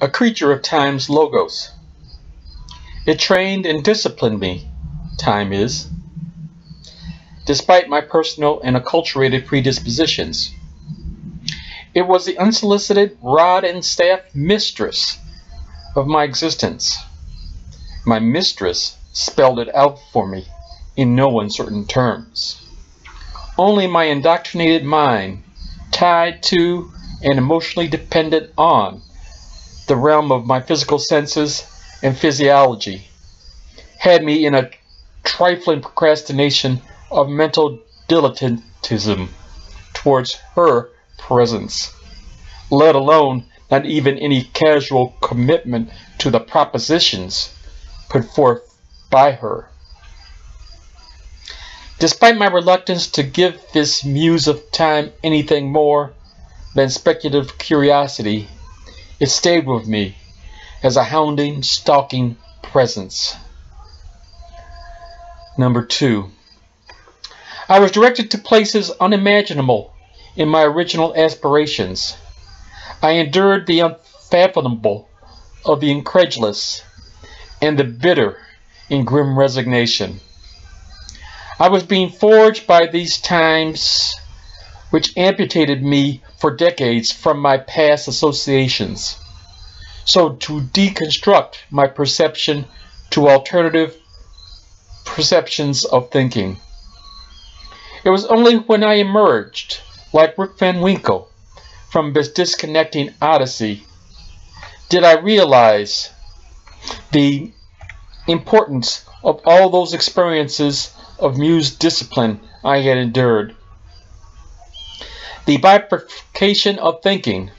a creature of time's logos. It trained and disciplined me, time is, despite my personal and acculturated predispositions. It was the unsolicited rod and staff mistress of my existence. My mistress spelled it out for me in no uncertain terms. Only my indoctrinated mind, tied to and emotionally dependent on the realm of my physical senses and physiology, had me in a trifling procrastination of mental dilettantism towards her presence, let alone not even any casual commitment to the propositions put forth by her. Despite my reluctance to give this muse of time anything more than speculative curiosity, it stayed with me as a hounding, stalking presence. Number 2. I was directed to places unimaginable in my original aspirations. I endured the unfathomable of the incredulous and the bitter in grim resignation. I was being forged by these times which amputated me for decades from my past associations, so to deconstruct my perception to alternative perceptions of thinking. It was only when I emerged, like Rip Van Winkle, from this disconnecting odyssey, did I realize the importance of all those experiences of muse discipline I had endured. The bifurcation of thinking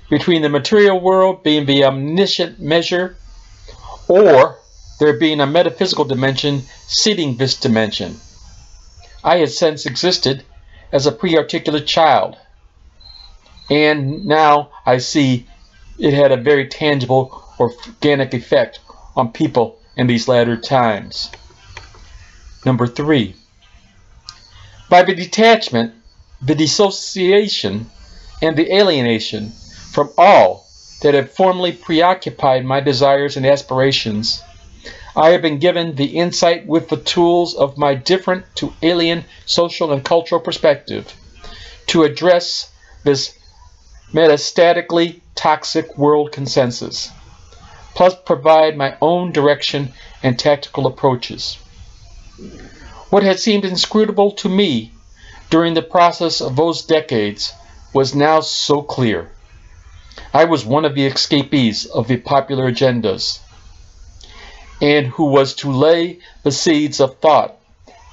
between the material world being the omniscient measure, or there being a metaphysical dimension seeding this dimension, I had since existed as a pre-articulate child, and now I see it had a very tangible organic effect on people in these latter times. Number 3. By the detachment, the dissociation, and the alienation from all that had formerly preoccupied my desires and aspirations, I have been given the insight with the tools of my different to alien social and cultural perspective to address this metastatically toxic world consensus, plus provide my own direction and tactical approaches. What had seemed inscrutable to me during the process of those decades was now so clear. I was one of the escapees of the popular agendas, and who was to lay the seeds of thought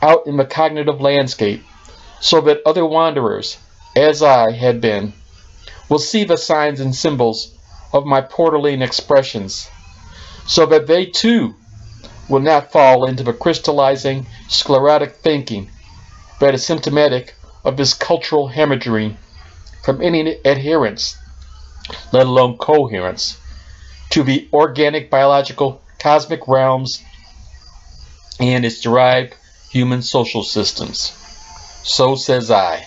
out in the cognitive landscape so that other wanderers, as I had been, will see the signs and symbols of my portaline expressions, so that they too will not fall into the crystallizing, sclerotic thinking that is symptomatic of this cultural hemorrhaging from any adherence, let alone coherence, to the organic, biological, cosmic realms and its derived human social systems. So says I.